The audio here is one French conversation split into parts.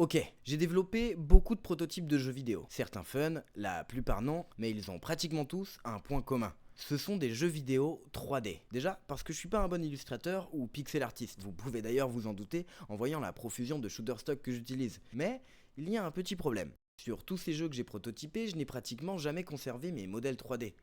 Ok, j'ai développé beaucoup de prototypes de jeux vidéo. Certains fun, la plupart non, mais ils ont pratiquement tous un point commun. Ce sont des jeux vidéo 3D. Déjà, parce que je suis pas un bon illustrateur ou pixel artiste. Vous pouvez d'ailleurs vous en douter en voyant la profusion de Shutterstock que j'utilise. Mais il y a un petit problème. Sur tous ces jeux que j'ai prototypés, je n'ai pratiquement jamais conservé mes modèles 3D.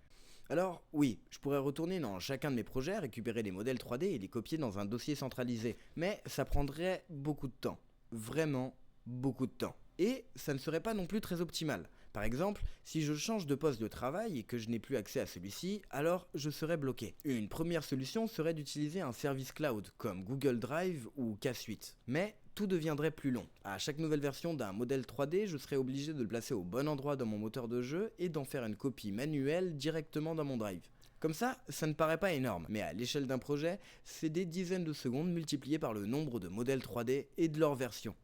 Alors oui, je pourrais retourner dans chacun de mes projets, récupérer les modèles 3D et les copier dans un dossier centralisé. Mais ça prendrait beaucoup de temps. Vraiment beaucoup de temps. Et ça ne serait pas non plus très optimal. Par exemple, si je change de poste de travail et que je n'ai plus accès à celui-ci, alors je serais bloqué. Une première solution serait d'utiliser un service cloud comme Google Drive ou K Suite. Mais tout deviendrait plus long. À chaque nouvelle version d'un modèle 3D, je serais obligé de le placer au bon endroit dans mon moteur de jeu et d'en faire une copie manuelle directement dans mon drive. Comme ça ne paraît pas énorme, mais à l'échelle d'un projet, c'est des dizaines de secondes multipliées par le nombre de modèles 3D et de leur version.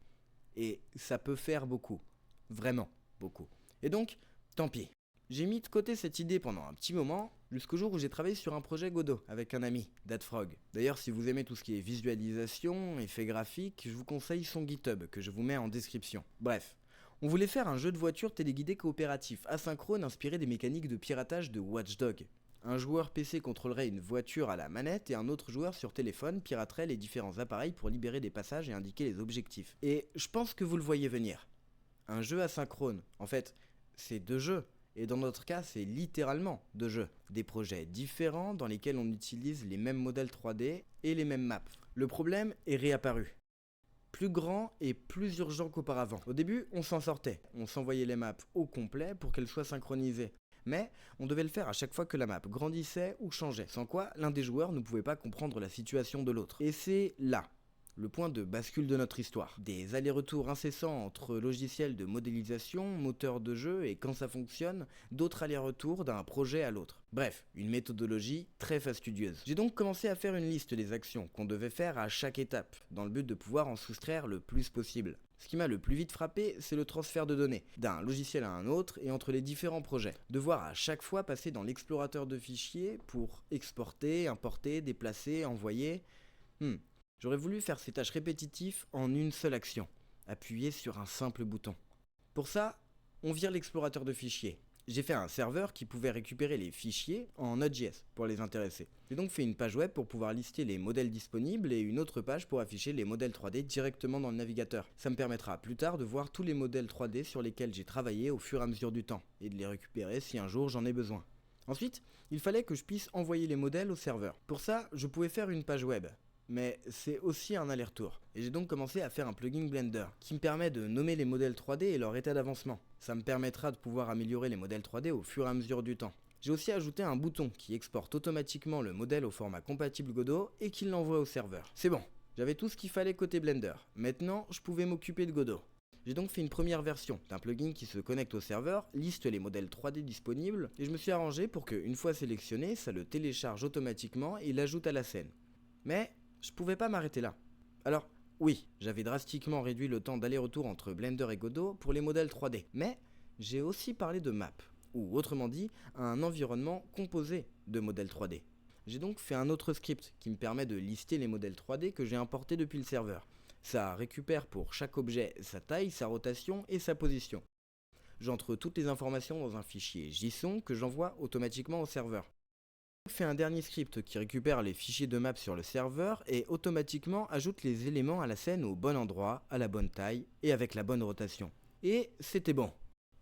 Et ça peut faire beaucoup. Vraiment beaucoup. Et donc, tant pis. J'ai mis de côté cette idée pendant un petit moment, jusqu'au jour où j'ai travaillé sur un projet Godot avec un ami, Datfrog. D'ailleurs, si vous aimez tout ce qui est visualisation, effets graphiques, je vous conseille son GitHub que je vous mets en description. Bref, on voulait faire un jeu de voiture téléguidé coopératif, asynchrone inspiré des mécaniques de piratage de Watch Dogs. Un joueur PC contrôlerait une voiture à la manette et un autre joueur sur téléphone piraterait les différents appareils pour libérer des passages et indiquer les objectifs. Et je pense que vous le voyez venir. Un jeu asynchrone, en fait, c'est deux jeux. Et dans notre cas, c'est littéralement deux jeux. Des projets différents dans lesquels on utilise les mêmes modèles 3D et les mêmes maps. Le problème est réapparu. Plus grand et plus urgent qu'auparavant. Au début, on s'en sortait. On s'envoyait les maps au complet pour qu'elles soient synchronisées. Mais on devait le faire à chaque fois que la map grandissait ou changeait, sans quoi l'un des joueurs ne pouvait pas comprendre la situation de l'autre. Et c'est là le point de bascule de notre histoire. Des allers-retours incessants entre logiciels de modélisation, moteurs de jeu et quand ça fonctionne, d'autres allers-retours d'un projet à l'autre. Bref, une méthodologie très fastidieuse. J'ai donc commencé à faire une liste des actions qu'on devait faire à chaque étape, dans le but de pouvoir en soustraire le plus possible. Ce qui m'a le plus vite frappé, c'est le transfert de données, d'un logiciel à un autre et entre les différents projets. Devoir à chaque fois passer dans l'explorateur de fichiers pour exporter, importer, déplacer, envoyer. J'aurais voulu faire ces tâches répétitives en une seule action, appuyer sur un simple bouton. Pour ça, on vire l'explorateur de fichiers. J'ai fait un serveur qui pouvait récupérer les fichiers en Node.js pour les intéresser. J'ai donc fait une page web pour pouvoir lister les modèles disponibles et une autre page pour afficher les modèles 3D directement dans le navigateur. Ça me permettra plus tard de voir tous les modèles 3D sur lesquels j'ai travaillé au fur et à mesure du temps et de les récupérer si un jour j'en ai besoin. Ensuite, il fallait que je puisse envoyer les modèles au serveur. Pour ça, je pouvais faire une page web. Mais c'est aussi un aller-retour. Et j'ai donc commencé à faire un plugin Blender qui me permet de nommer les modèles 3D et leur état d'avancement. Ça me permettra de pouvoir améliorer les modèles 3D au fur et à mesure du temps. J'ai aussi ajouté un bouton qui exporte automatiquement le modèle au format compatible Godot et qui l'envoie au serveur. C'est bon, j'avais tout ce qu'il fallait côté Blender. Maintenant, je pouvais m'occuper de Godot. J'ai donc fait une première version d'un plugin qui se connecte au serveur, liste les modèles 3D disponibles et je me suis arrangé pour qu'une fois sélectionné, ça le télécharge automatiquement et l'ajoute à la scène. Mais je pouvais pas m'arrêter là. Alors, oui, j'avais drastiquement réduit le temps d'aller-retour entre Blender et Godot pour les modèles 3D, mais j'ai aussi parlé de map, ou autrement dit, un environnement composé de modèles 3D. J'ai donc fait un autre script qui me permet de lister les modèles 3D que j'ai importés depuis le serveur. Ça récupère pour chaque objet sa taille, sa rotation et sa position. J'entre toutes les informations dans un fichier JSON que j'envoie automatiquement au serveur. Je fais un dernier script qui récupère les fichiers de map sur le serveur et automatiquement ajoute les éléments à la scène au bon endroit, à la bonne taille et avec la bonne rotation. Et c'était bon.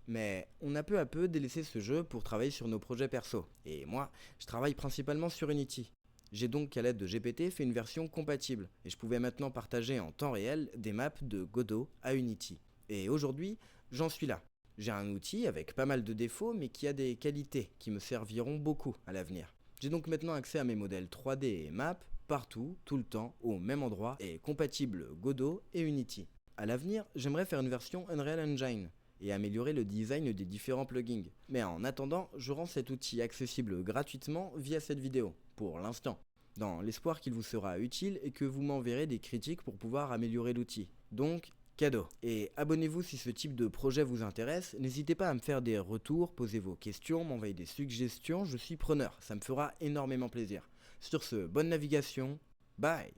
Mais on a peu à peu délaissé ce jeu pour travailler sur nos projets perso. Et moi, je travaille principalement sur Unity. J'ai donc à l'aide de GPT fait une version compatible et je pouvais maintenant partager en temps réel des maps de Godot à Unity. Et aujourd'hui, j'en suis là. J'ai un outil avec pas mal de défauts mais qui a des qualités qui me serviront beaucoup à l'avenir. J'ai donc maintenant accès à mes modèles 3D et maps partout, tout le temps, au même endroit et compatible Godot et Unity. A l'avenir, j'aimerais faire une version Unreal Engine et améliorer le design des différents plugins. Mais en attendant, je rends cet outil accessible gratuitement via cette vidéo, pour l'instant, dans l'espoir qu'il vous sera utile et que vous m'enverrez des critiques pour pouvoir améliorer l'outil. Donc, cadeau. Et abonnez-vous si ce type de projet vous intéresse, n'hésitez pas à me faire des retours, poser vos questions, m'envoyer des suggestions, je suis preneur, ça me fera énormément plaisir. Sur ce, bonne navigation, bye.